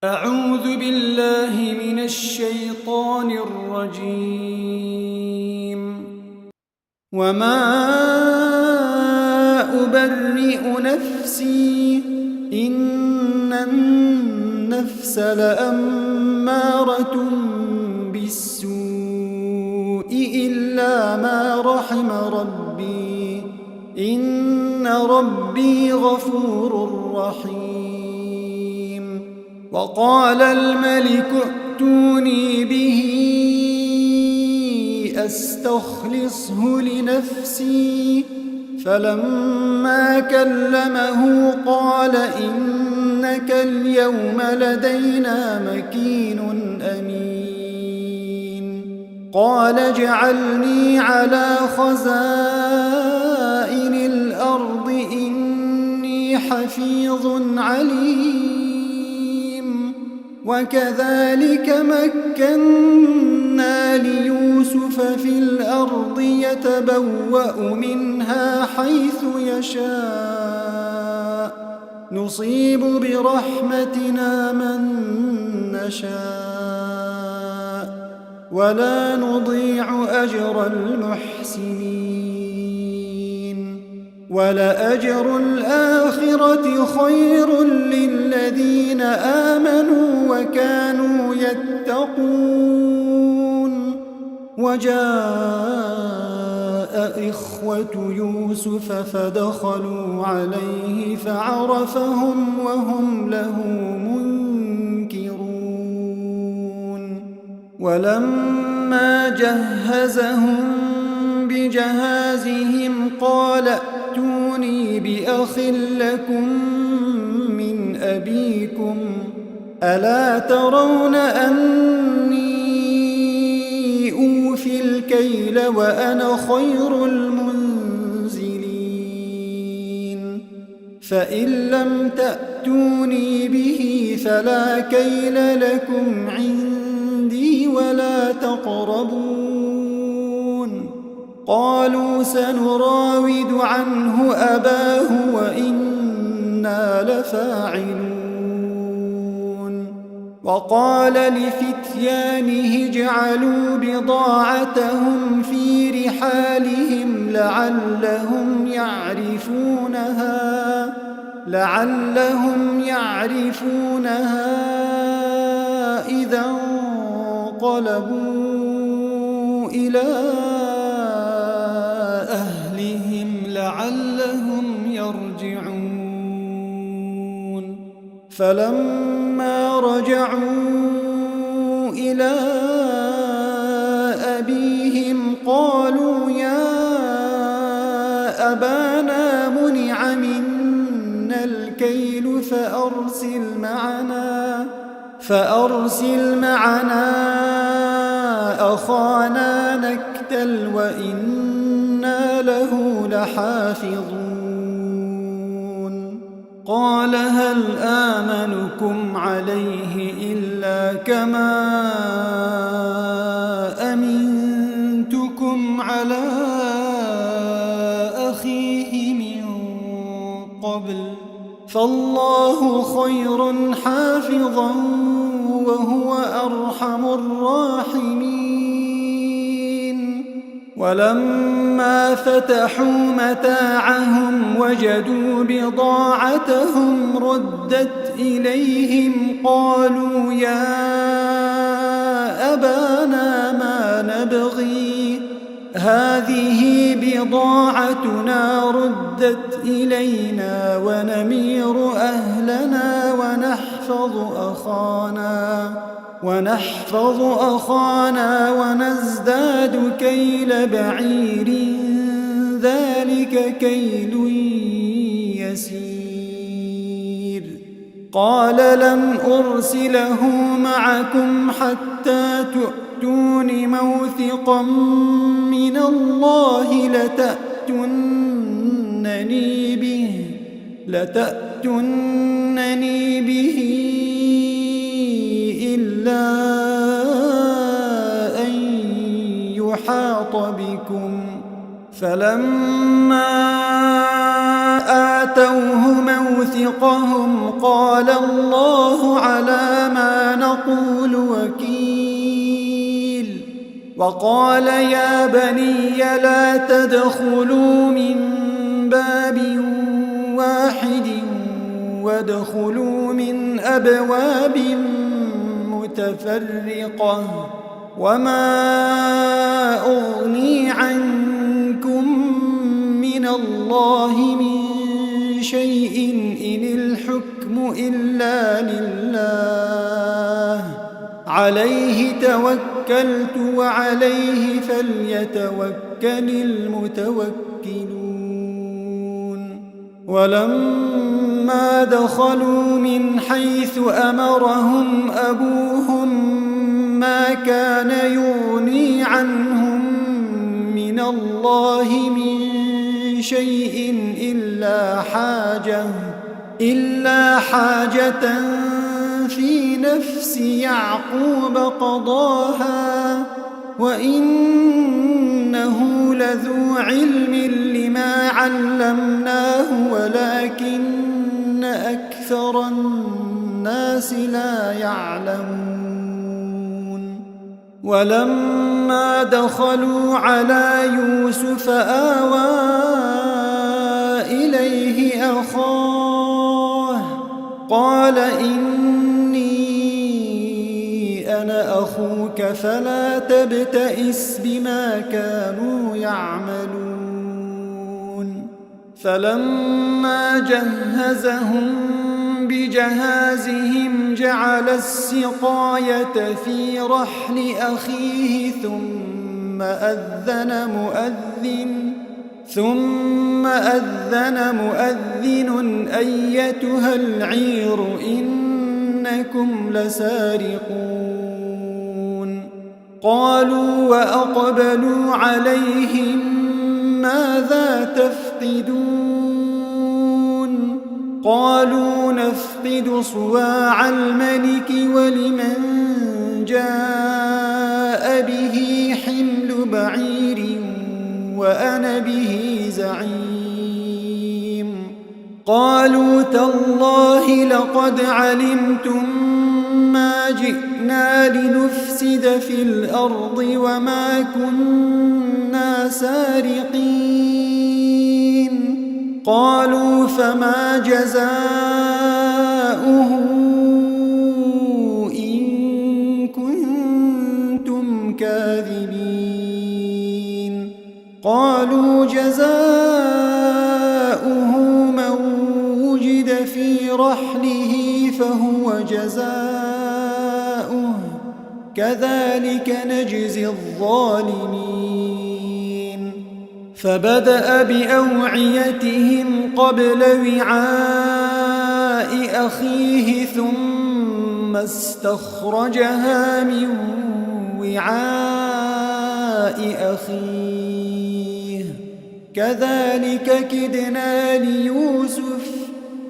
أعوذ بالله من الشيطان الرجيم. وما أبرئ نفسي إن النفس لأمارة بالسوء إلا ما رحم ربي إن ربي غفور رحيم. وقال الملك ائتوني به أستخلصه لنفسي فلما كلمه قال إنك اليوم لدينا مكين أمين. قال اجعلني على خزائن الأرض إني حفيظ عليم. وكذلك مكنا ليوسف في الأرض يتبوأ منها حيث يشاء نصيب برحمتنا من نشاء ولا نضيع أجر المحسنين. ولأجر الآخرة خير للذين آمنوا وكانوا يتقون. وجاء إخوة يوسف فدخلوا عليه فعرفهم وهم له منكرون. ولما جهزهم بجهازهم قال ائتوني بأخ لكم من أبيكم ألا ترون أني أوفي الكيل وأنا خير المنزلين. فإن لم تأتوني به فلا كيل لكم عندي ولا تقربون. قالوا سنراود عنه أباه وإنا لفاعلون. وقال لفتيانه اجعلوا بضاعتهم في رحالهم لعلهم يعرفونها إذا انقلبوا إلى أهلهم لعلهم يرجعون. فلما رجعوا إلى أبيهم قالوا يا أبانا منع منا الكيل فأرسل معنا أخانا نكتل وإنا له لحافظون. قال هل آمنكم عليه إلا كما أمنتكم على أخيه من قبل فالله خير حافظا وهو أرحم الراحمين. ولما فتحوا متاعهم وجدوا بضاعتهم ردت إليهم قالوا يا أبانا ما نبغي هذه بضاعتنا ردت إلينا ونمير أهلنا ونحفظ أخانا ونزداد كيل بعير ذلك كيل يسير. قال لن أرسله معكم حتى تؤتون موثقا من الله لتأتونني به إلا أن يحاط بكم. فلما آتوه موثقهم قال الله على نقول وكيل. وقال يا بني لا تدخلوا من باب واحد وادخلوا من أبواب متفرقة وما أغني عنكم من الله من شيء إن الحكم إلا لله عليه توكلت وعليه فليتوكل المتوكلون. ولما دخلوا من حيث أمرهم أبوهم ما كان يغني عنهم من الله من شيء إلا حاجة في نفس يعقوب قضاها وإنه لذو علم لما علمناه ولكن أكثر الناس لا يعلمون. ولما دخلوا على يوسف آوى إليه أخاه قال إني أنا أخوك فلا تبتئس بما كانوا يعملون. فلما جهزهم بجهازهم جعل السقاية في رحل أخيه ثم أذن مؤذن أيتها العير إنكم لسارقون. قالوا وأقبلوا عليهم ماذا تفقدون؟ قالوا نفقد صواع الملك ولمن جاء به حمل بعير وأنا به زعيم. قالوا تالله لقد علمتم ما جئنا لنفسد في الأرض وما كنا سارقين. قالوا فما جزاؤه إن كنتم كاذبين؟ قالوا جزاؤه من وجد في رحله فهو جزاؤه كذلك نجزي الظالمين. فبدأ بأوعيتهم قبل وعاء أخيه ثم استخرجها من وعاء أخيه كذلك كدنا ليوسف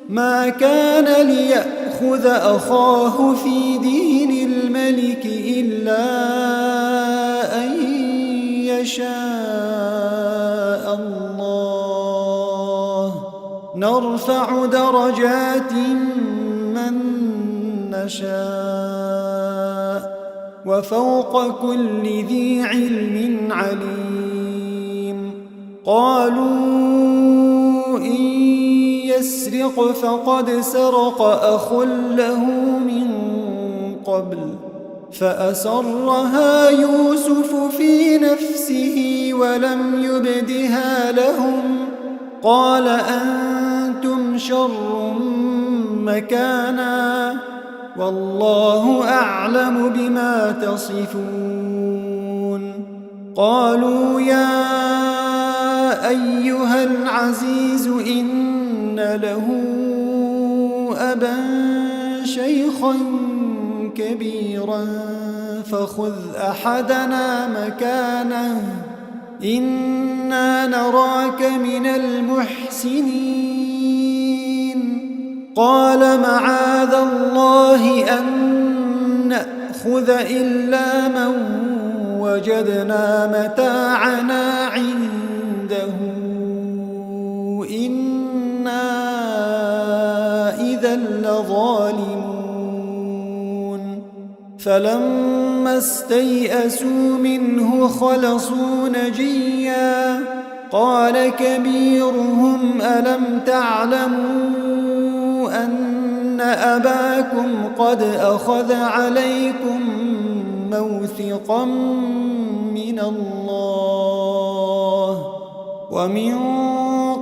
ما كان ليأخذ أخاه في دين الملك إلا أن يشاء الله نرفع درجات من نشاء وفوق كل ذي علم عليم. قالوا إن يسرق فقد سرق أخ له من قبل فأسرها يوسف في نفسه ولم يبدها لهم قال أنتم شر مكانا والله أعلم بما تصفون. قالوا يا أيها العزيز إن له أبا شيخا كبيرا فخذ أحدنا مكانه إنا نراك من المحسنين. قال معاذ الله أن نأخذ إلا من وجدنا متاعنا عنده إنا إذا لظالمون. فلما استيئسوا منه خلصوا نجيا قال كبيرهم ألم تعلموا أن أباكم قد أخذ عليكم موثقا من الله ومن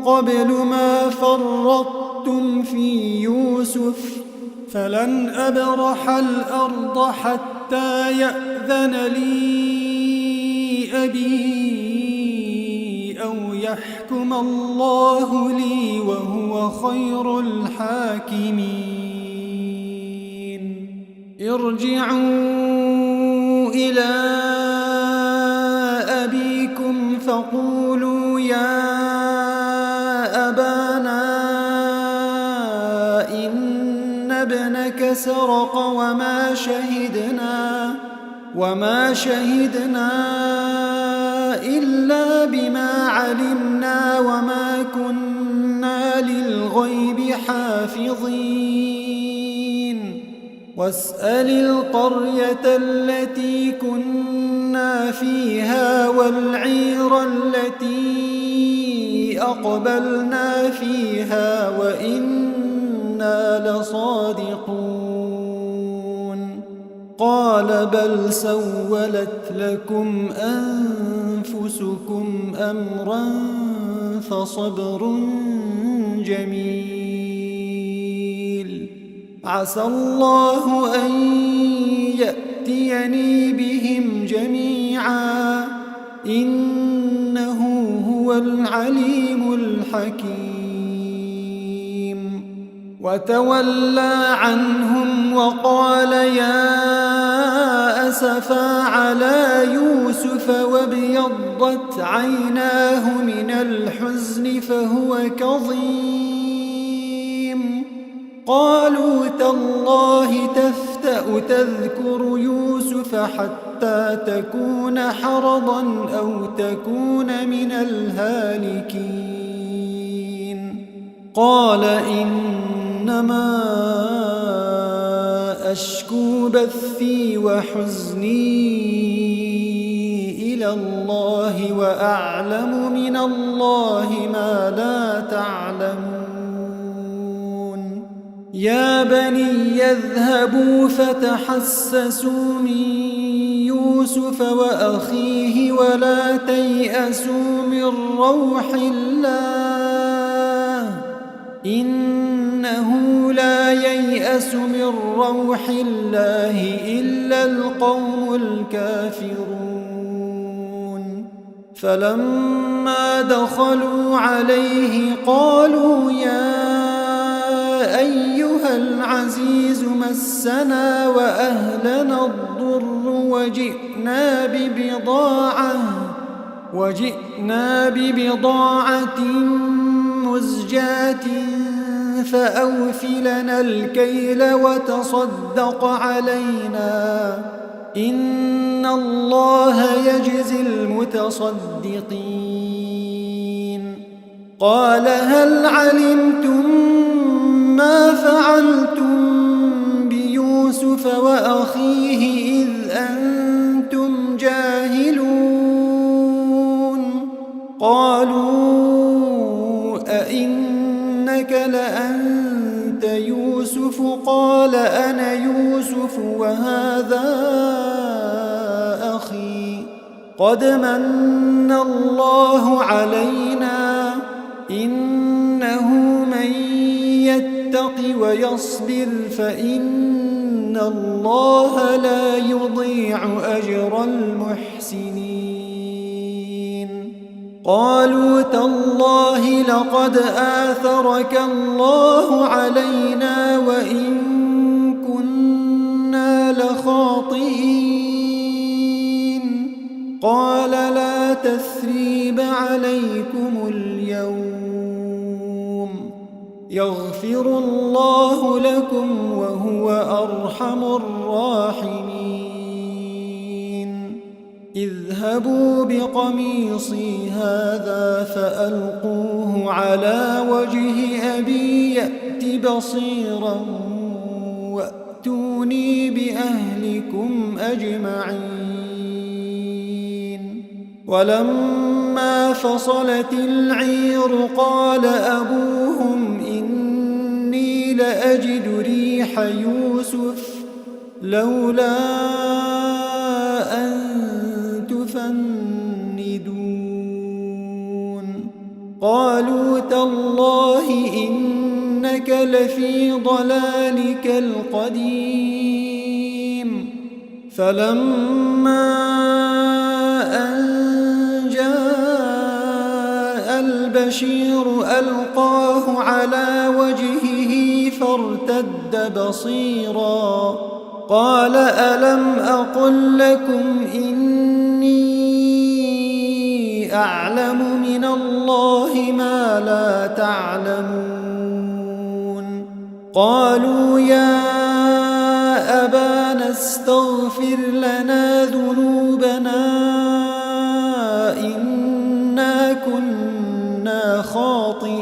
قبل ما فرطتم في يوسف فلن أبرح الأرض حتى يأذن لي أبي أو يحكم الله لي وهو خير الحاكمين ارجعوا إلى أبيكم فقولوا يا أبانا إن ابنك سرق وما شهدنا إلا بما علمنا وما كنا للغيب حافظين واسأل القرية التي كنا فيها والعير التي أقبلنا فيها وإنا لصادقون قال بل سولت لكم أنفسكم أمرا فصبر جميل عسى الله أن يأتيني بهم جميعا إنه هو العليم الحكيم وتولى عنهم وقال يا أسفا على يوسف وابيضت عيناه من الحزن فهو كظيم قالوا تالله تفتأ تذكر يوسف حتى تكون حرضا أو تكون من الهالكين قال إنما أشكو بثي وحزني إلى الله وأعلم من الله ما لا تعلمون يا بني يذهبوا فتحسسوا من يوسف وأخيه ولا تيأسوا من روح الله إنه لا ييأس من روح الله إلا القوم الكافرون فلما دخلوا عليه قالوا يا أيها العزيز مسنا وأهلنا الضر وجئنا ببضاعة مزجاة فأوف لنا الكيل وتصدق علينا إن الله يجزي المتصدقين قال هل علمتم ما فعلتم بيوسف وأخيه إذ أنتم جاهلون قالوا أئنك لأنت يوسف قال أنا يوسف وهذا أخي قد من الله علينا إنه من يتق ويصبر فإن الله لا يضيع أجر المحسنين قالوا تالله لقد آثرك الله علينا وإن كنا لخاطئين قال لا تثريب عليكم اليوم يغفر الله لكم وهو أرحم الراحمين اذهبوا بقميصي هذا فألقوه على وجه أبي يأت بصيرا ائتوني بأهلكم أجمعين. ولما فصلت العير قال أبوهم إني لأجد ريح يوسف لولا أن تفندون. قالوا تالله إنك لفي ضلالك القديم. فلما أن جاء البشير ألقاه على وجهه فارتد بصيرا قال ألم أقل لكم إني أعلم من الله ما لا تعلمون. قالوا يا أبانا استغفر لنا ذنوبنا إنا كنا خاطئين.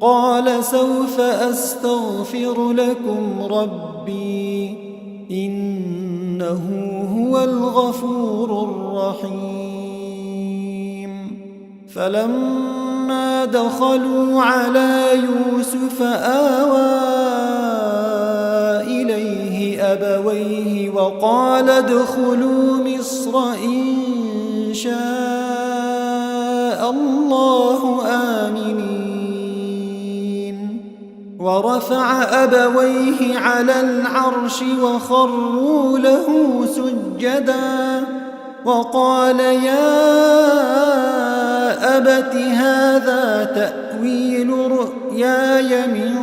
قال سوف أستغفر لكم ربي إنه هو الغفور الرحيم. فلما دخلوا على يوسف آوى إليه أبويه وقال ادخلوا مصر إن شاء الله آمنين. ورفع أبويه على العرش وخروا له سجدا وقال يا أبت هذا تأويل رؤياي من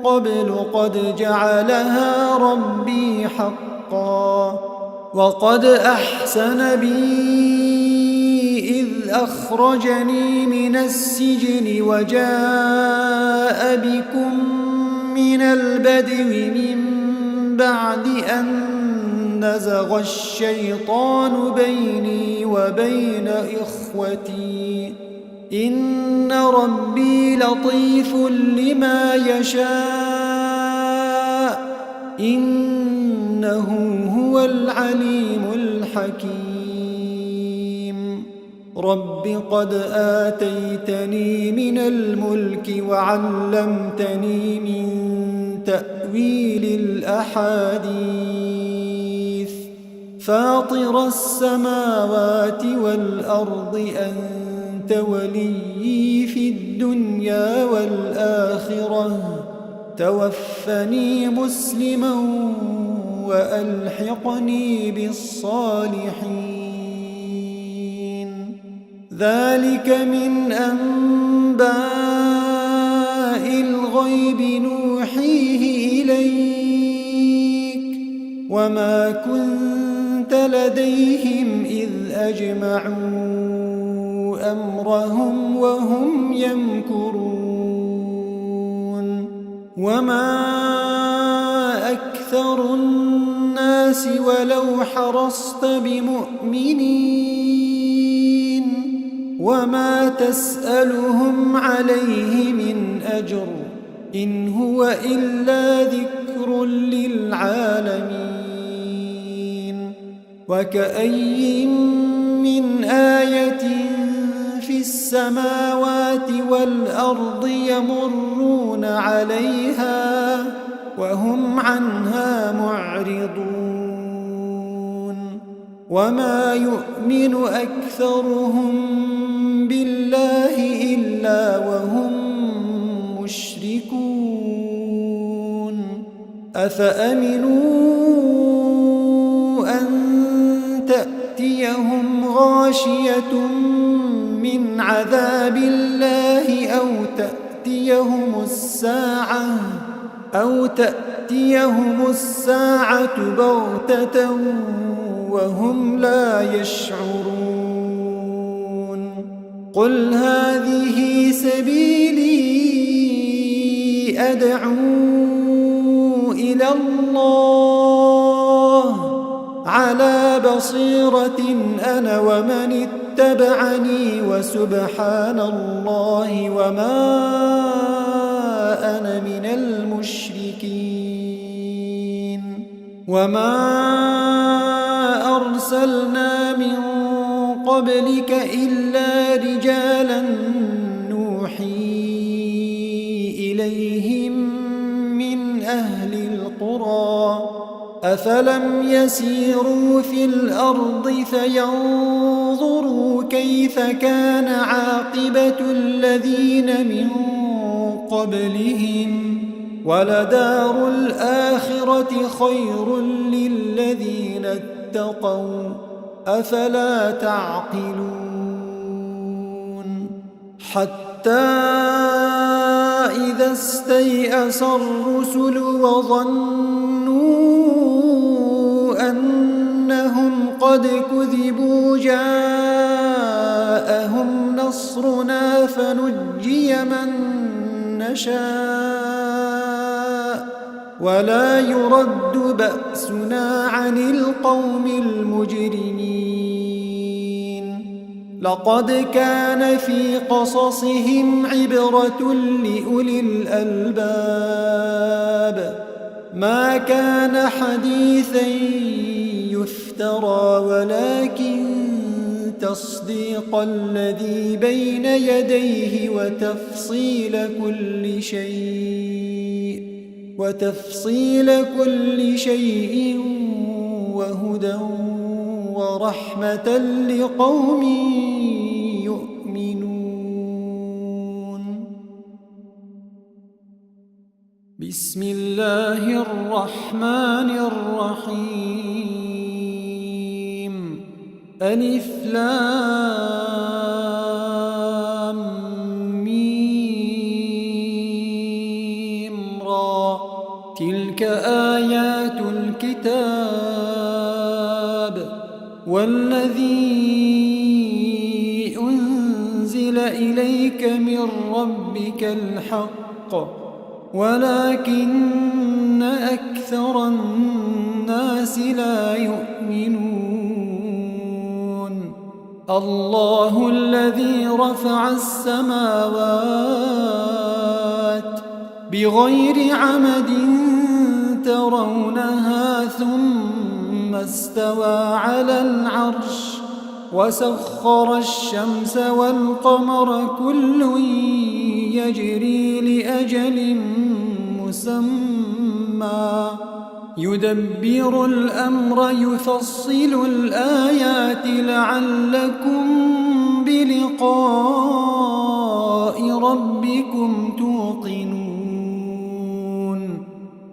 قبل قد جعلها ربي حقا وقد أحسن بي إذ أخرجني من السجن وجاء بكم من البدو من بعد أن نزغ الشيطان بيني وبين إخوتي إن ربي لطيف لما يشاء إنه هو العليم الحكيم. رب قد آتيتني من الملك وعلمتني من تأويل الأحاديث فاطر السماوات والأرض أنت وليي في الدنيا والآخرة توفني مسلما وألحقني بالصالحين. ذلك من أنباء الغيب نوحيه إليك وما كنت لديهم إذ أجمعوا أمرهم وهم يمكرون. وما أكثر الناس ولو حرصت بمؤمنين وما تسألهم عليه من أجر إن هو إلا ذكر للعالمين. وكأي من آية في السماوات والأرض يمرون عليها وهم عنها معرضون. وما يؤمن أكثرهم بالله إلا وهم مشركون. أفأمنوا أن تأتيهم غاشية من عذاب الله أو تأتيهم الساعة بغتة وهم لا يشعرون. قل هذه سبيلي أدعو إلى الله على بصيرة أنا ومن اتبعني وسبحان الله وما أنا من المشركين وما أرسلنا من قبلك إلا رجالا نوحي إليهم من أهل القرى أفلم يسيروا في الأرض فينظروا كيف كان عاقبة الذين من قبلهم ولدار الآخرة خير للذين اتقوا أفلا تعقلون حتى إذا استيأس الرسل وظنوا أنهم قد كذبوا جاءهم نصرنا فنجي من نشاء ولا يرد بأسنا عن القوم المجرمين لقد كان في قصصهم عبرة لأولي الألباب ما كان حديثا يفترى ولكن تصديق الذي بين يديه وتفصيل كل شيء وهدى ورحمة لقوم يؤمنون بسم الله الرحمن الرحيم ألف لام ميم را تلك آيات الكتاب والذي أنزل إليك من ربك الحق ولكن أكثر الناس لا يؤمنون الله الذي رفع السماوات بغير عمد ترونها ثم استوى على العرش وسخر الشمس والقمر كل يجري لأجل مسمى يدبر الأمر يفصل الآيات لعلكم بلقاء ربكم توقنون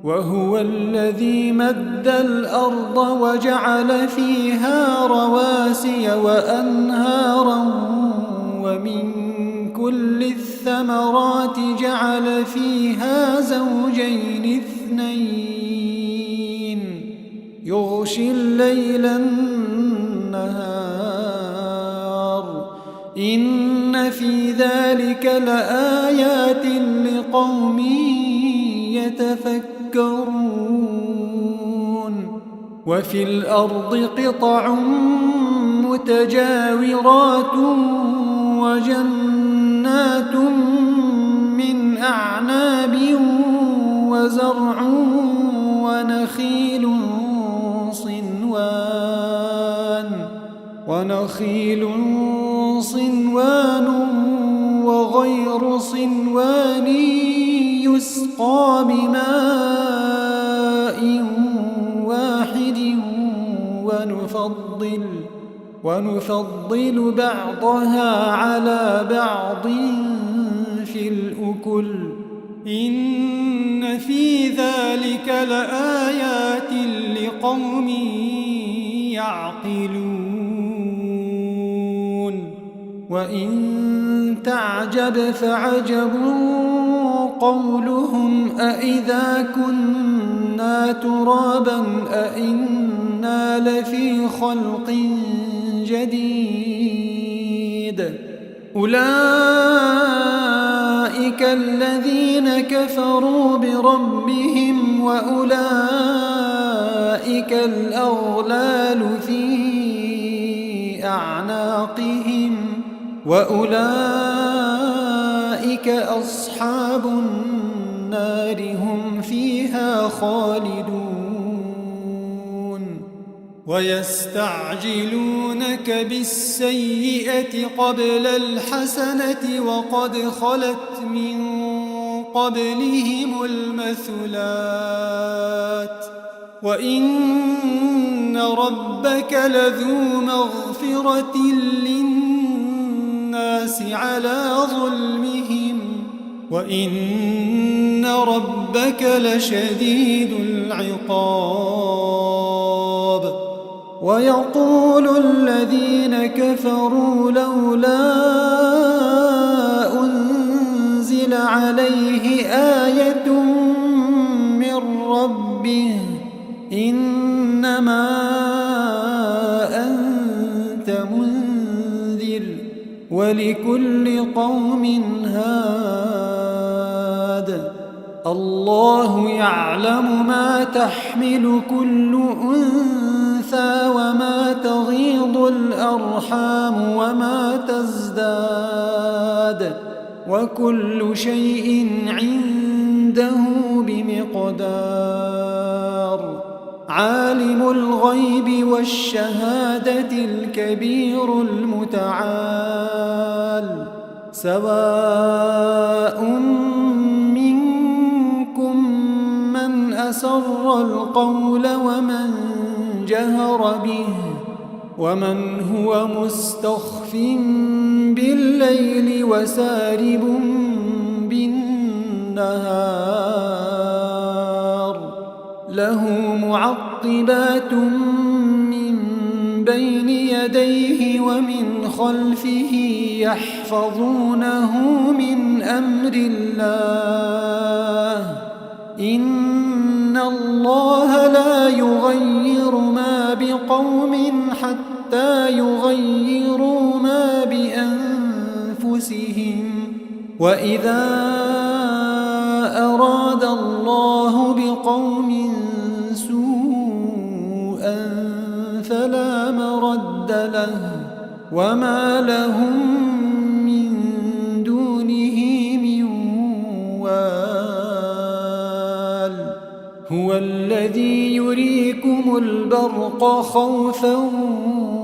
وهو الذي مد الأرض وجعل فيها رواسي وأنهارا ومن كل الثمرات جعل فيها زوجين اثنين يغشي الليل النهار إن في ذلك لآيات لقوم يتفكرون وفي الأرض قطع متجاورات وجنات من أعناب وزرع ونخيل صنوان وغير صنوان يسقى بماء واحد ونفضل بعضها على بعض في الأكل إن في ذلك لآيات لقوم يعقلون وإن تعجب فعجب قولهم أإذا كنا ترابا أإنا لفي خلق جديد أولئك الذين كفروا بربهم وأولئك الأغلال في أعناقهم وأولئك أصحاب النار النار هم فيها خالدون ويستعجلونك بالسيئة قبل الحسنة وقد خلت من قبلهم المثلات وإن ربك لذو مغفرة للناس على ظلمهم وإن ربك لشديد العقاب ويقول الذين كفروا لولا أنزل عليه آية من ربه إنما أنت منذر ولكل قوم هاد الله يعلم ما تحمل كل أنثى وما تغيض الأرحام وما تزداد وكل شيء عنده بمقدار عالم الغيب والشهادة الكبير المتعال سواء منكم من أسر القول ومن جهر به ومن هو مستخف بالليل وسارب بالنهار له معقبات من بين يديه ومن خلفه يحفظونه من أمر الله إن الله لا يغير ما بقوم حتى يغيروا ما بأنفسهم وإذا أراد الله بقوم سوءا فلا مرد له وما لهم من دونه من وال هو الذي يريكم البرق خوفا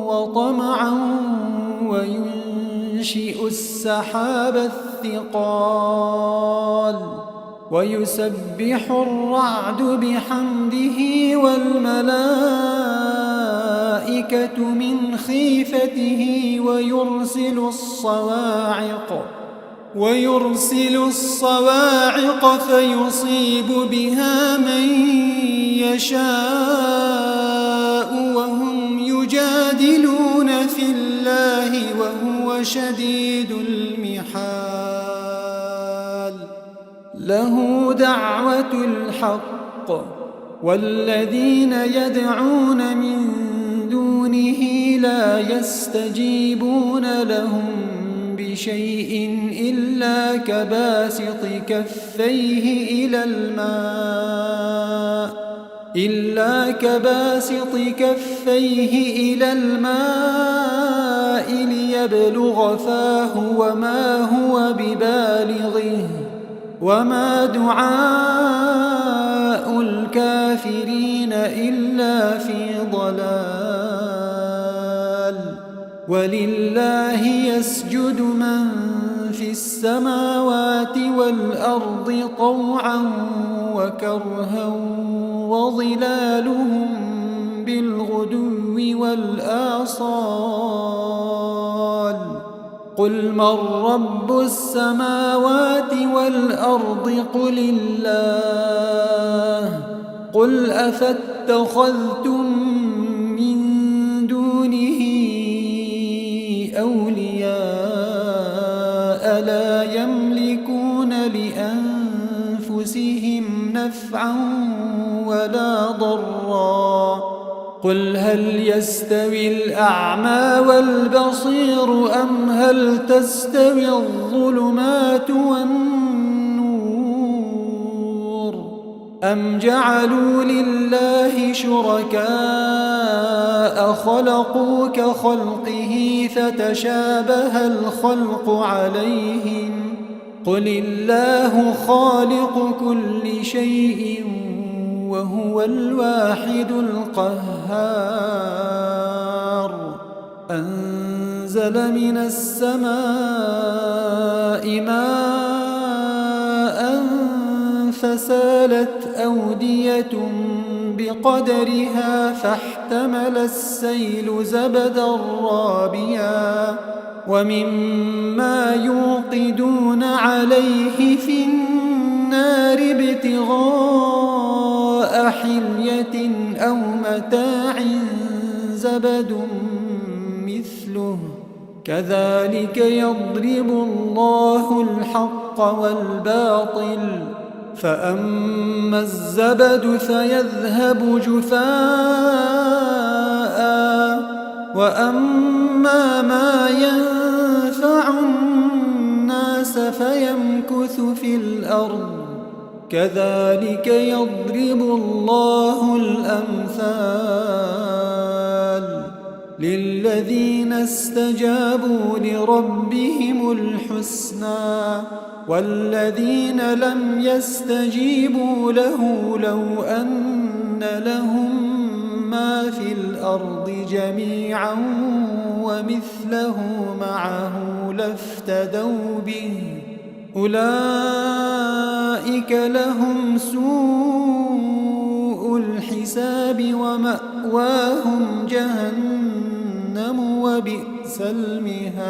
وطمعا وينشئ السحاب الثقال ويسبح الرعد بحمده والملائكة من خيفته ويرسل الصواعق فيصيب بها من يشاء وهم يجادلون في الله وهو شديد المحال له دعوة الحق والذين يدعون من دونه لا يستجيبون لهم بشيء إلا كباسط كفيه إلى الماء ليبلغ فاه وما هو ببالغه وما دعاء الكافرين إلا في ضلال ولله يسجد من في السماوات والأرض طوعا وكرها وظلالهم بالغدو والآصال قل من رب السماوات والأرض قل الله قل أفاتخذتم من دونه أولياء لا يملكون لأنفسهم نفعا ولا ضرا قل هل يستوي الأعمى والبصير أم هل تستوي الظلمات والنور أم جعلوا لله شركاء خلقوا كخلقه فتشابه الخلق عليهم قل الله خالق كل شيء وهو الواحد القهار أنزل من السماء ماء فسالت أودية بقدرها فاحتمل السيل زبدا رابيا ومما يوقدون عليه في النار ابتغاء حلية أو متاع زبد مثله كذلك يضرب الله الحق والباطل فأما الزبد فيذهب جفاء وأما ما ينفع الناس فيمكث في الأرض كذلك يضرب الله الأمثال للذين استجابوا لربهم الحسنى والذين لم يستجيبوا له لو أن لهم ما في الأرض جميعا ومثله معه لافتدوا به أولئك لهم سوء الحساب ومأواهم جهنم وبئس المهاد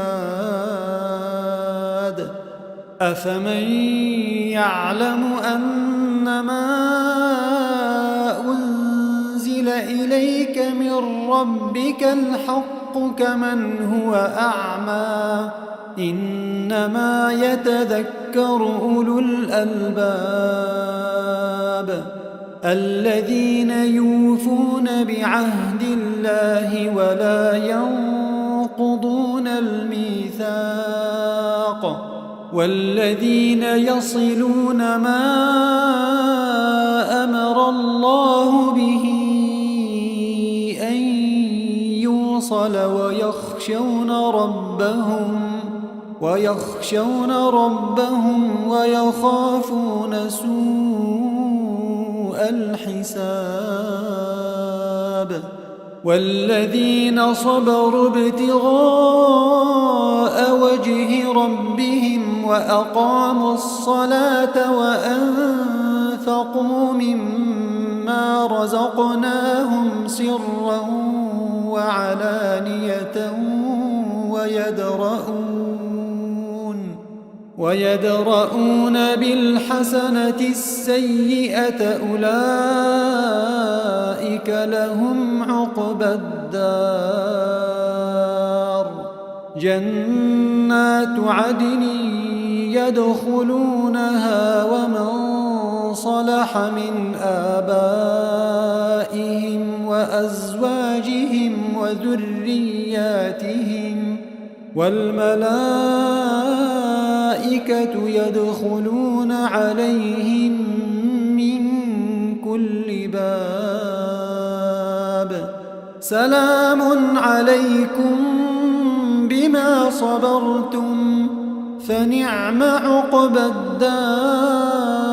أفمن يعلم أنما أنزل إليك من ربك الحق كمن هو أعمى إنما يتذكر أولو الألباب الذين يوفون بعهد الله ولا ينقضون الميثاق والذين يصلون ما أمر الله به أن يوصل ويخشون ربهم ويخافون سوء الحساب والذين صبروا ابتغاء وجه ربهم وأقاموا الصلاة وأنفقوا مما رزقناهم سرا وعلانية ويدرؤون بالحسنة السيئة أولئك لهم عقبى الدار جنات عدن يدخلونها ومن صلح من آبائهم وأزواجهم وذرياتهم والملائكة يدخلون عليهم من كل باب سلام عليكم بما صبرتم فنعم عقبى الدار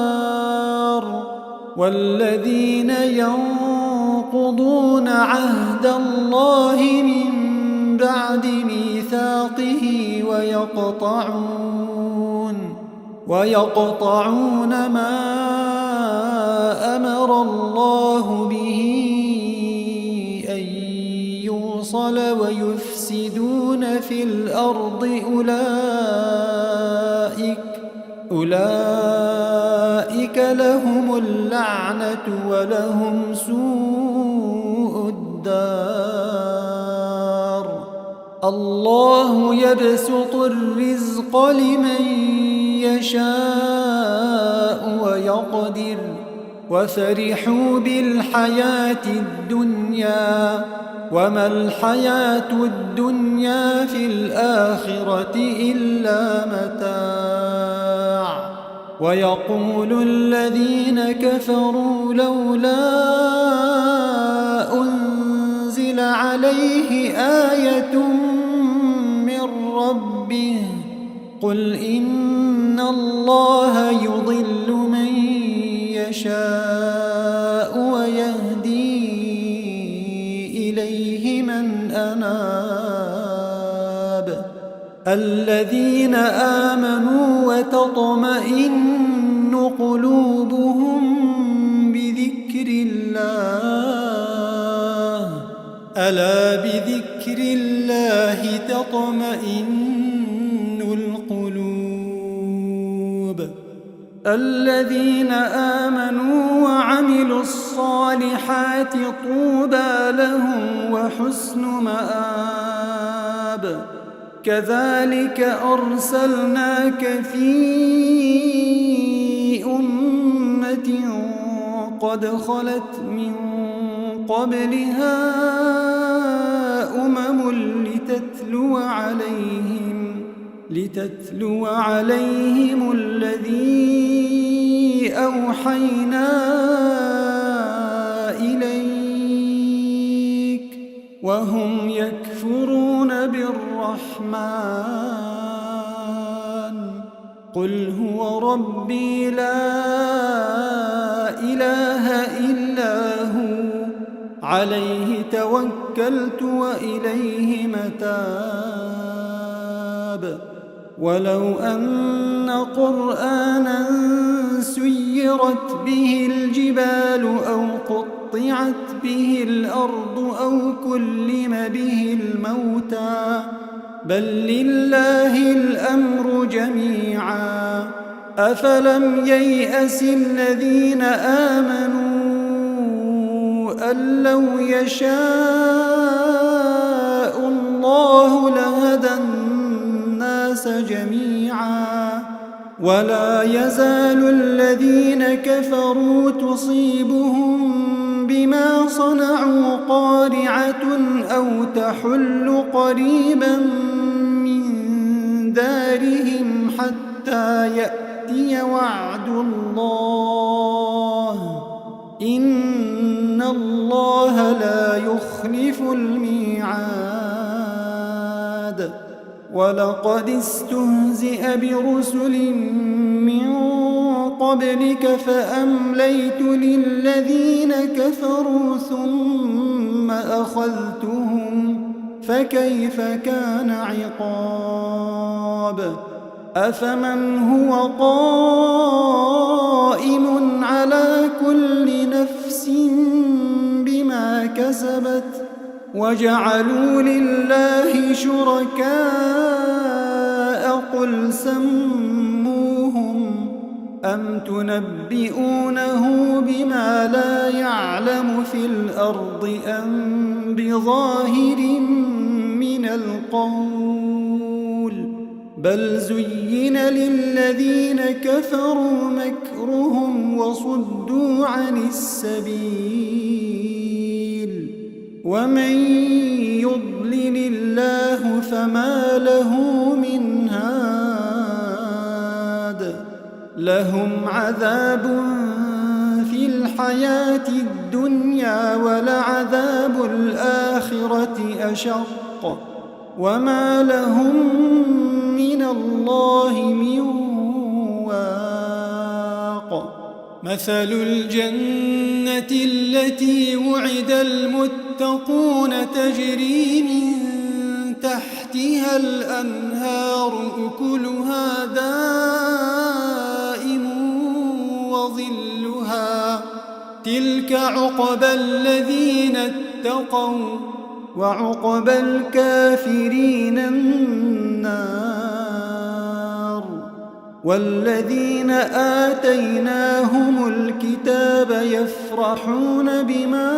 والذين ينقضون عهد الله من بعد ميثاقه ويقطعون ما أمر الله به أن يوصل ويفسدون في الأرض أولئك لهم اللعنة ولهم سوء الدار الله يبسط الرزق لمن يشاء ويقدر وفرحوا بالحياة الدنيا وما الحياة الدنيا في الآخرة إلا متاع ويقول الذين كفروا لولا أنزل عليه آية من ربه قل إن الله الله يضل من يشاء ويهدي إليه من أناب الذين آمنوا وتطمئن قلوبهم بذكر الله ألا بذكر الله تطمئن القلوب الذين آمنوا وعملوا الصالحات طوبى لهم وحسن مآب كذلك أرسلناك في أمة قد خلت من قبلها لتتلو عليهم الذي أوحينا إليك وهم يكفرون بالرحمن قل هو ربي لا إله إلا هو عليه توكلت وإليه متاب ولو أن قرآنا سيرت به الجبال أو قطعت به الأرض أو كلم به الموتى بل لله الأمر جميعا أفلم ييأس الذين آمنوا أن لو يشاء الله لهدى الناس جميعا ولا يزال الذين كفروا تصيبهم بما صنعوا قارعة أو تحل قريبا من دارهم حتى يأتي وعد الله إن الله لا يخلف الميعاد ولقد استهزئ برسل من قبلك فأمليت للذين كفروا ثم أخذتهم فكيف كان عقاب أفمن هو قائم على كل نفس بما كسبت وجعلوا لله شركاء قل سموهم أم تنبئونه بما لا يعلم في الأرض أم بظاهر من القول بل زين للذين كفروا مكرهم وصدوا عن السبيل ومن يضلل الله فما له من هاد لهم عذاب في الحياة الدنيا ولعذاب الآخرة أشق وما لهم من الله من واق مثل الجنة التي وعد المتقون تجري من تحتها الأنهار أكلها دائم وظلها تلك عقبى الذين اتقوا وعقبى الكافرين النار والذين آتيناهم الكتاب يفرحون بما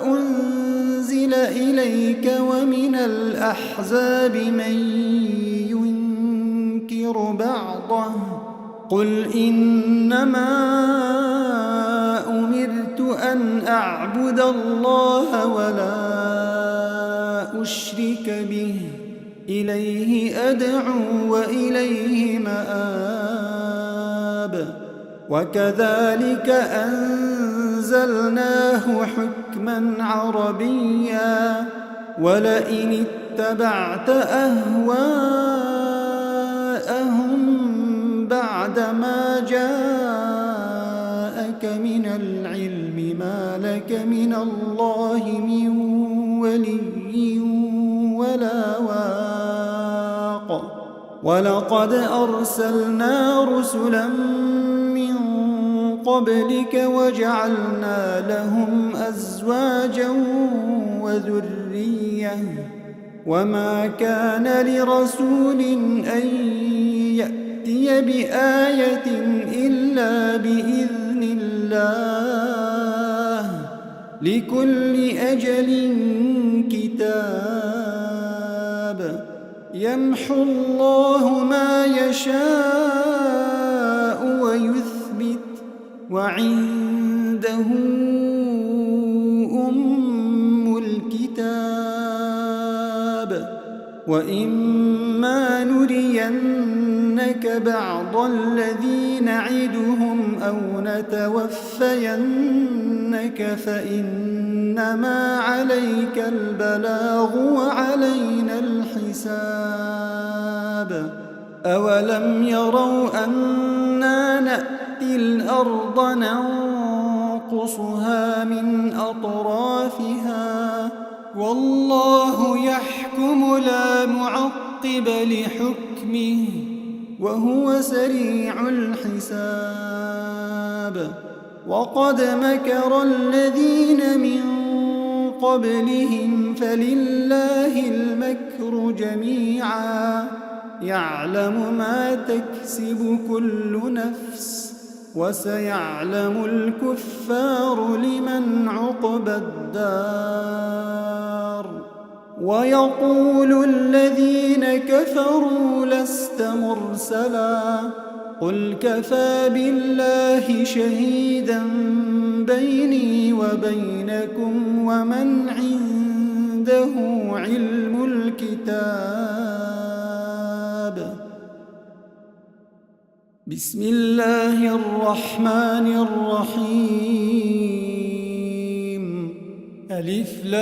أنزل إليك ومن الأحزاب من ينكر بعضه قل إنما أمرت أن أعبد الله ولا أشرك به إليه أدعو وإليه مآب وكذلك أنزلناه حكما عربيا ولئن اتبعت أهواءهم ما لك من الله من ولي ولا واق ولقد أرسلنا رسلا من قبلك وجعلنا لهم أزواجا وذرية وما كان لرسول أن يأتي بآية إلا بإذن الله لكل أجل كتاب يمحو الله ما يشاء ويثبت وعنده أم الكتاب وإما نرينك بعض الذي نعدهم أو نتوفينك فإنما عليك البلاغ وعلينا الحساب أولم يروا أنا نأتي الأرض ننقصها من أطرافها والله يحكم لا معقب لحكمه وهو سريع الحساب وقد مكر الذين من قبلهم فلله المكر جميعا يعلم ما تكسب كل نفس وسيعلم الكفار لمن عقبى الدار ويقول الذين كفروا لست مرسلا قل كفى بالله شهيدا بيني وبينكم ومن عنده علم الكتاب بسم الله الرحمن الرحيم ألف لام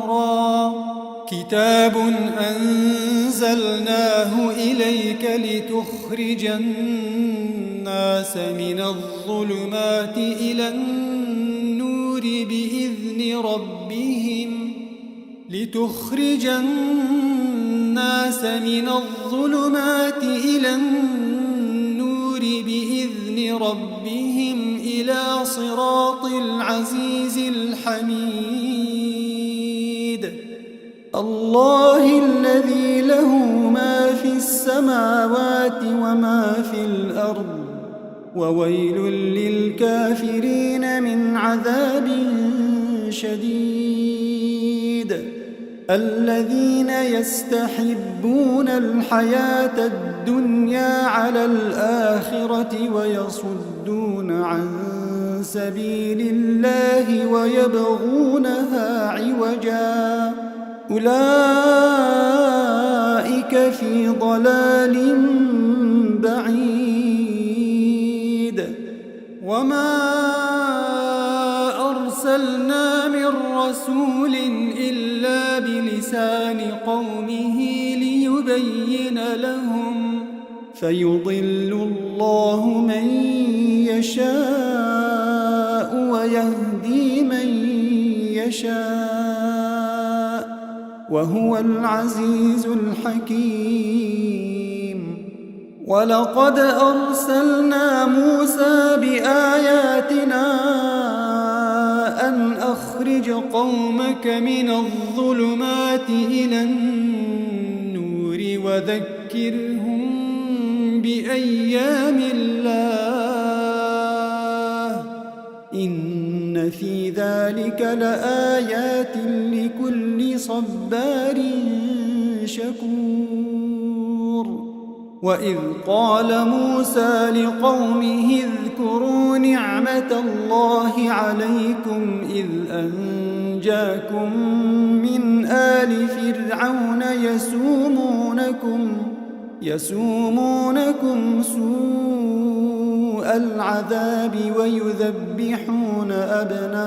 را كتاب أنزلناه إليك لتخرج الناس من الظلمات إلى النور بإذن ربهم إلى صراط العزيز الحميد الله الذي له ما في السماوات وما في الأرض وويل للكافرين من عذاب شديد الذين يستحبون الحياة الدنيا على الآخرة ويصدون عن سبيل الله ويبغونها عوجا أولئك في ضلال بعيد وما أرسلنا من رسول إلا بلسان قومه ليبين لهم فيضل الله من يشاء ويهدي من يشاء وهو العزيز الحكيم ولقد أرسلنا موسى بآياتنا أن أخرج قومك من الظلمات إلى النور وذكرهم بأيام الله إن في ذلك لآيات لكل صبار شكور وإذ قال موسى لقومه اذكروا نعمة الله عليكم إذ أنجاكم من آل فرعون يسومونكم سوء العذاب ويذبحون أبناءكم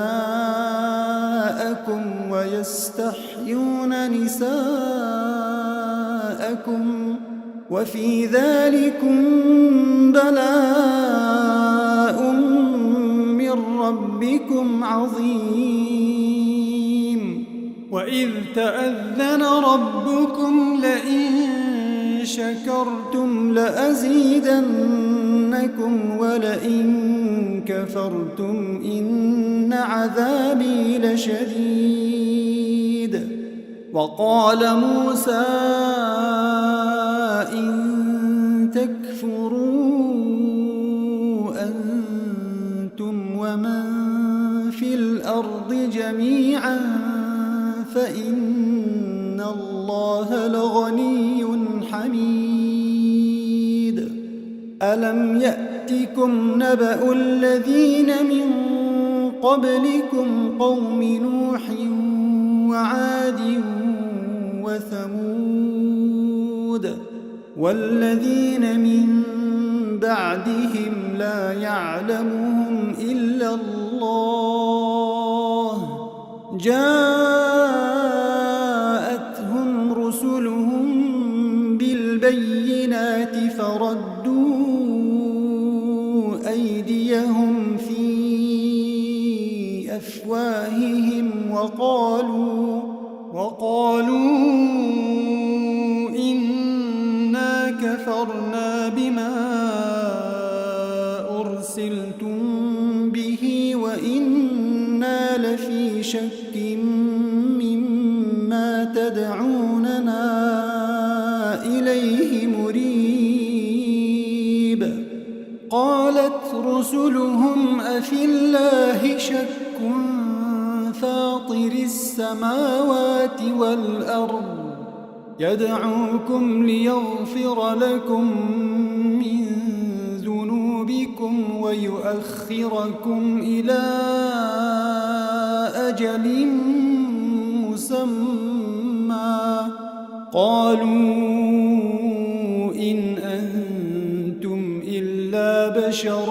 ويستحيون نساءكم وفي ذلكم بلاء من ربكم عظيم. وإذ تأذن ربكم لئن شكرتم لأزيدنكم ولئن كفرتم إن عذابي لشديد. وقال موسى إن تكفروا أنتم ومن في الأرض جميعا فإن الله لغني حميد. ألم يأتكم نبأ الذين من قبلكم قوم نوح وعاد وثمود والذين من بعدهم لا يعلمهم إلا الله جاءتهم رسلهم بالبينات فردوا أيديهم في أفواههم وقالوا إنا كفرنا بما أرسلتم به وإنا لفي شك مما تدعوننا إليه مريب. قالت رسلهم أفي الله شك فاطر السماوات والأرض يدعوكم ليغفر لكم من ذنوبكم ويؤخركم إلى أجل مسمى. قالوا إن أنتم إلا بشر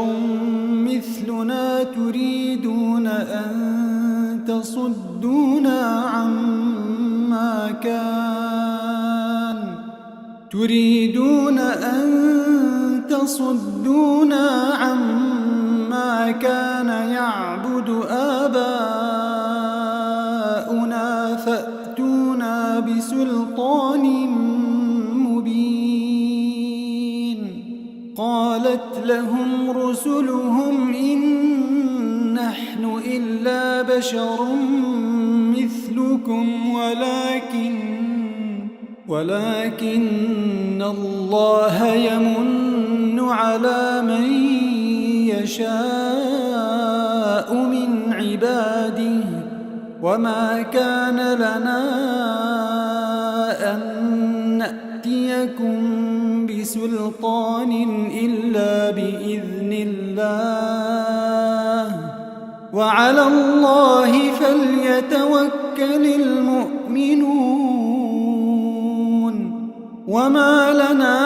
مثلنا تريدون أن تصدونا عما كان يعبد آباؤنا فأتونا بسلطان مبين. قالت لهم رسلهم إن نحن إلا بشر مثلكم ولكن الله يمن على من يشاء من عباده وما كان لنا أن نأتيكم بسلطان إلا بإذن الله وعلى الله فليتوكل المؤمنون. وما لنا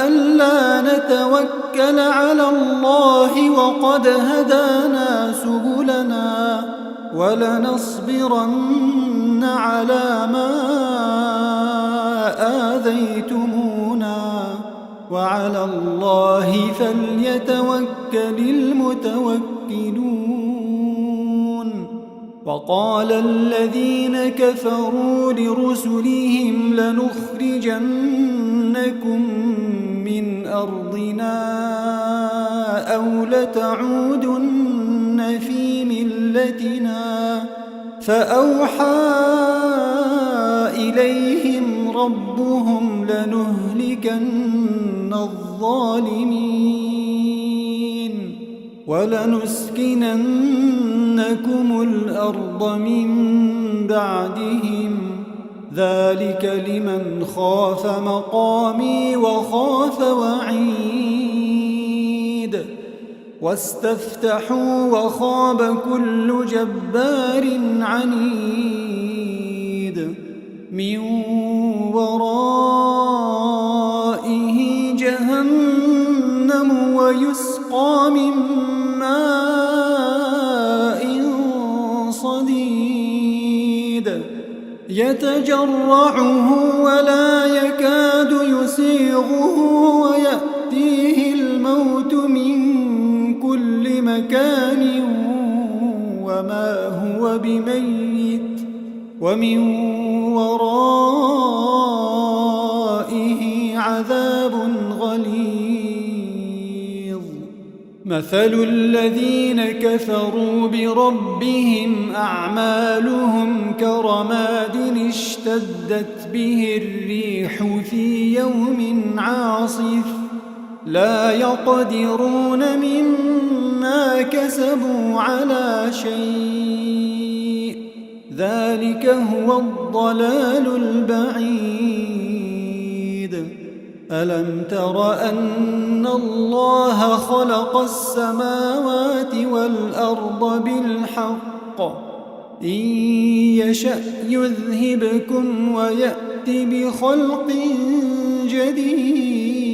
ألا نتوكل على الله وقد هدانا سبلنا ولنصبرن على ما آذيتمونا وعلى الله فليتوكل المتوكلون. وقال الذين كفروا لرسلهم لنخرجنكم من أرضنا أو لتعودن في ملتنا فأوحى إليهم ربهم لنهلكن الظالمين ولنسكننكم الأرض من بعدهم ذلك لمن خاف مقامي وخاف وعيد. واستفتحوا وخاب كل جبار عنيد من ورائه جهنم ويسقى من ماء صديد يتجرعه ولا يكاد يسيغه ويأتيه الموت من كل مكان وما هو بميت ومن ورائه عذاب غليظ. مثل الذين كفروا بربهم أعمالهم كرماد اشتدت به الريح في يوم عاصف لا يقدرون مما كسبوا على شيء ذلك هو الضلال البعيد. ألم تر أن الله خلق السماوات والأرض بالحق إن يشأ يذهبكم ويأت بخلق جديد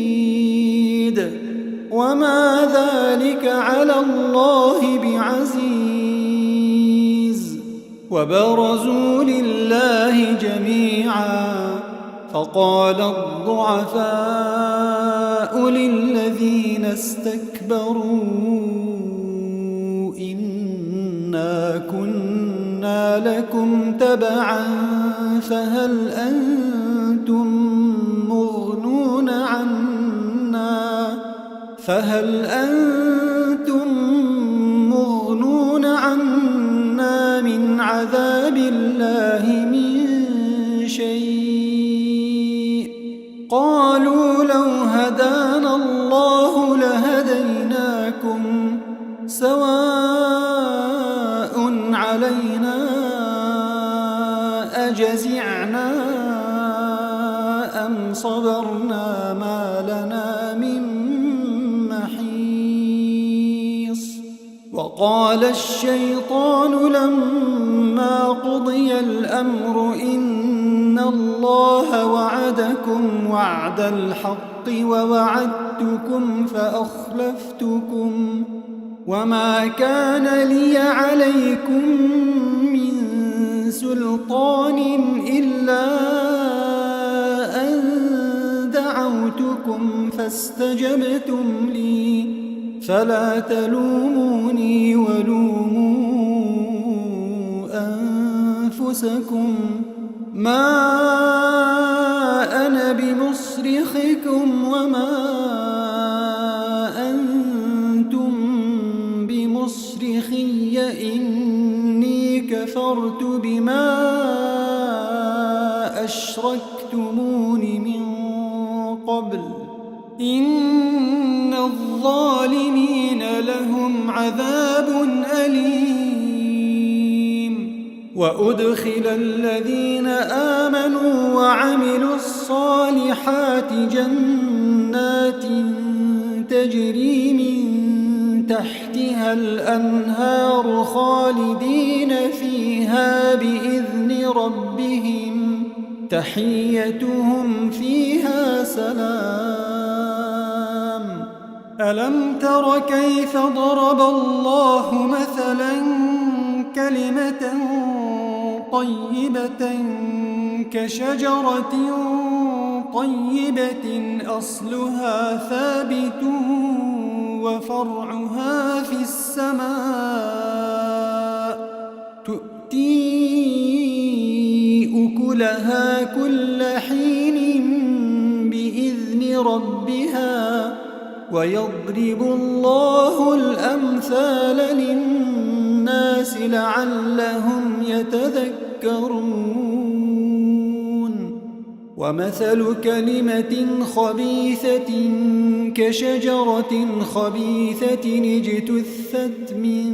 وما ذلك على الله بعزيز. وبرزوا لله جميعا فقال الضعفاء للذين استكبروا إنا كنا لكم تبعا فهل أنتم مغنون عنا من عذاب الله من شيء؟ قالوا لو هدانا الله لهديناكم سواء علينا أجزعنا أم صبرنا ما لنا من محيص. وقال الشيطان لما قضي الأمر إن الله وعدكم وعد الحق ووعدتكم فأخلفتكم وما كان لي عليكم من سلطان إلا أن دعوتكم فاستجبتم لي فلا تلوموني ولوموا أنفسكم ما أنا بمصرخكم وما أنتم بمصرخي إني كفرت بما أشركتمون من قبل إن الظالمين لهم عذاب أليم. وأدخل الذين آمنوا وعملوا الصالحات جنات تجري من تحتها الأنهار خالدين فيها بإذن ربهم تحيتهم فيها سلام. ألم تر كيف ضرب الله مثلا كلمة طيبة كشجرة طيبة أصلها ثابت وفرعها في السماء تؤتي أكلها كل حين بإذن ربها ويضرب الله الأمثال للناس لعلهم يتذكرون. ومثل كلمة خبيثة كشجرة خبيثة اجتثت من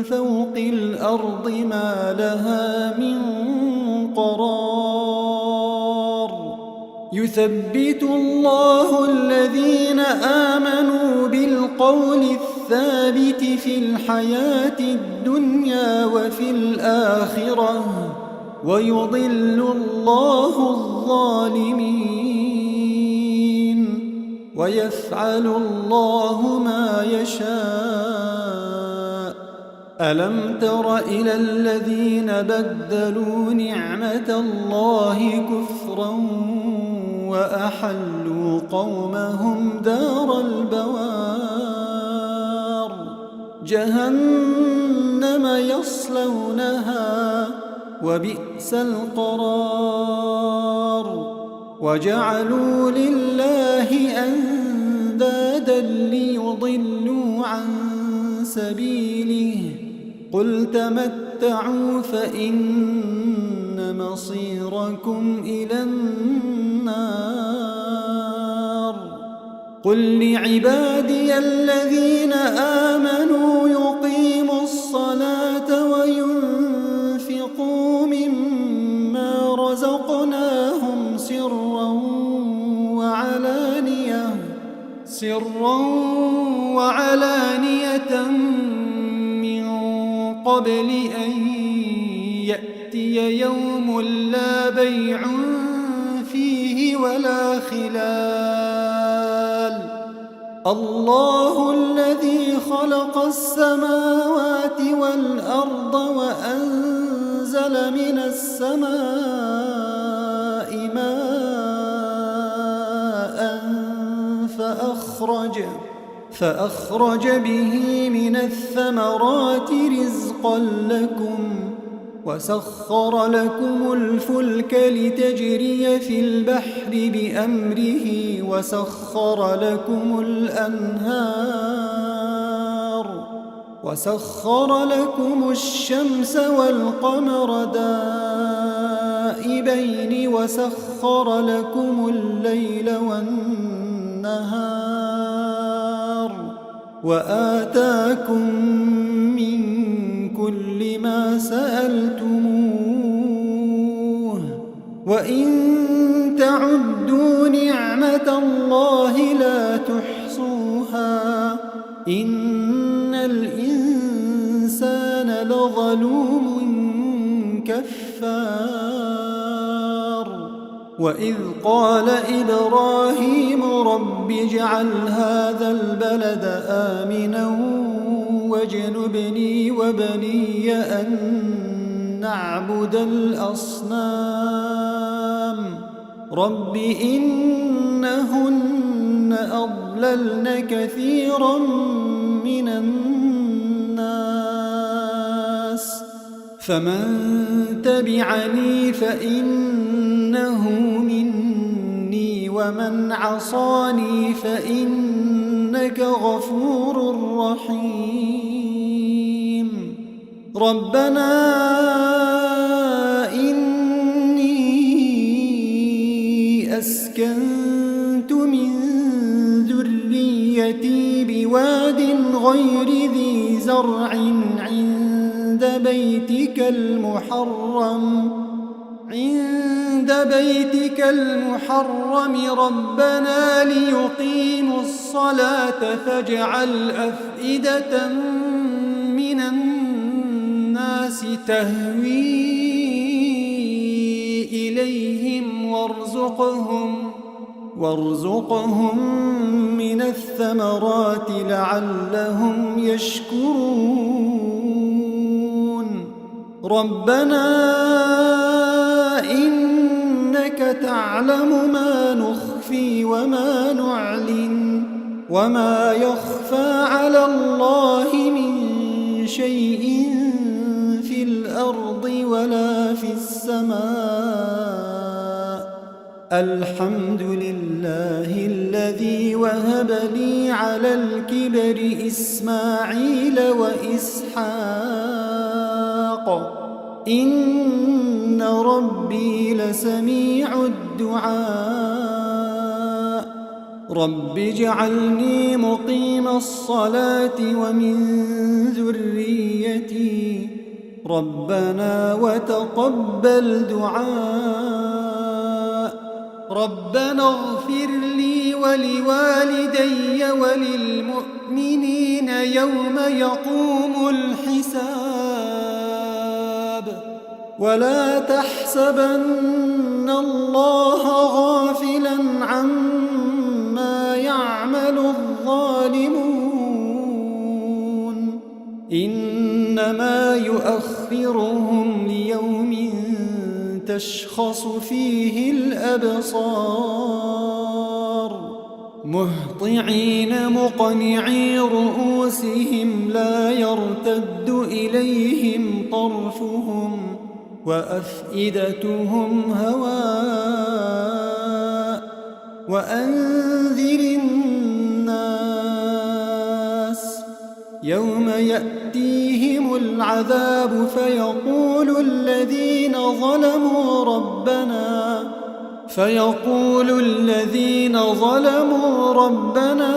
فوق الأرض ما لها من قرار. يثبت الله الذين آمنوا بالقول الثابت في الحياة الدنيا وفي الآخرة ويضل الله الظالمين ويفعل الله ما يشاء. ألم تر إلى الذين بدلوا نعمة الله كفرا وأحلوا قومهم دار البوار جهنم يصلونها وبئس القرار وجعلوا لله أندادا ليضلوا عن سبيله قل تمتعوا فإن مصيركم إلى النار قل لعبادي الذين آمنوا يقيموا الصلاة وينفقوا مما رزقناهم سرا وعلانية من قبل أن يأتي يوم لا بيع فيه ولا خلال الله الذي خلق السماوات والأرض وأنزل من السماء ماء فأخرج به من الثمرات رزقا لكم وسخر لكم الفلك لتجري في البحر بأمره وسخر لكم الشمس والقمر دائبين وسخر لكم الليل والنهار وآتاكم من كل ما سألتموه وإن تعدوا نعمة الله لا تحصوها إن الإنسان لظلوم كفار وإذ قال إبراهيم رب اجعل هذا البلد آمنا واجنبني وبني أن نعبد الأصنام رب إنهن أضللن كثيرا من الناس فمن تبعني فإنه مني ومن عصاني فإنك غفور رحيم ربنا إني أسكنت من ذريتي بواد غير ذي زرع عند بيتك المحرم ربنا ليقيموا الصلاة فاجعل أفئدة من الناس تهوي إليهم وارزقهم من الثمرات لعلهم يشكرون ربنا إنك تعلم ما نخفي وما نعلن وما يخفى على الله من شيء في الأرض ولا في السماء الحمد لله الذي وهب لي على الكبر إسماعيل وإسحاق إن ربي لسميع الدعاء رب اجعلني مقيم الصلاة ومن ذريتي ربنا وتقبل دعاء ربنا اغفر لي ولوالدي وللمؤمنين يوم يقوم الحساب ولا تحسبن الله غافلا عما يعمل الظالمون إنما يؤخرهم ليوم تشخص فيه الأبصار مهطعين مقنعي رؤوسهم لا يرتد إليهم طرفهم وأفئدتهم هواء وأنذر الناس يوم يأتيهم العذاب فيقول الذين ظلموا ربنا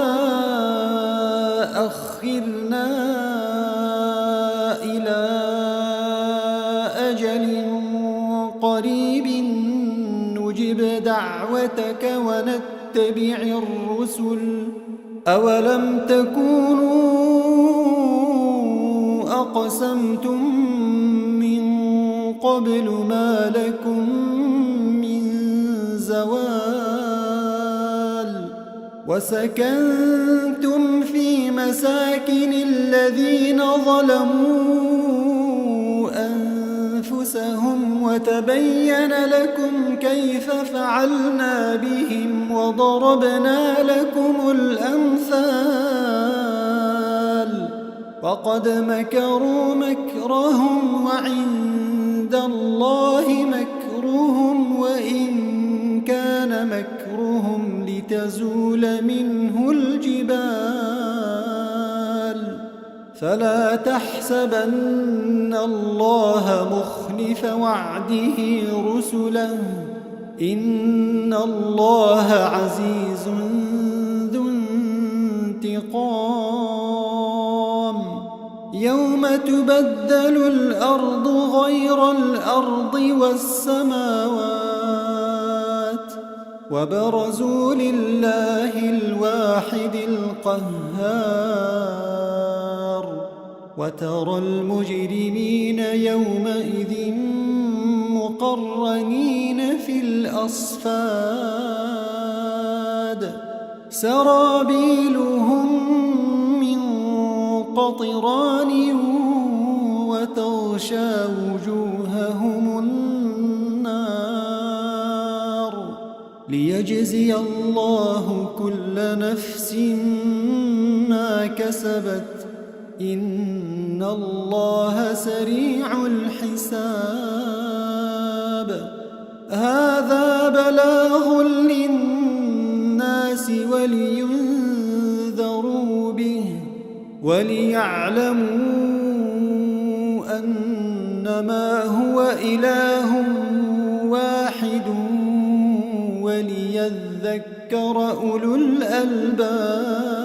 أخرنا إلى أجل قريب نجب دعوتك ونتبع الرسل أولم تكونوا أقسمتم من قبل ما لكم من زوال وسكنتم في مساكن الذين ظلموا أنفسهم وتبين لكم كيف فعلنا بهم وضربنا لكم الأمثال وقد مكروا مكرهم وعند الله مكرهم وإن كان مكرهم لتزول منه الجبال فلا تحسبن الله مخلف وعده رسله إن الله عزيز ذو انتقام يوم تبدل الأرض غير الأرض والسماوات وبرزوا لله الواحد القهار وترى المجرمين يومئذ مقرنين في الأصفاد سرابيلهم من قطران وتغشى وجوههم النار ليجزي الله كل نفس ما كسبت إن الله سريع الحساب هذا بلاغ للناس ولينذروا به وليعلموا أنما هو إله واحد وليذكر أولو الألباب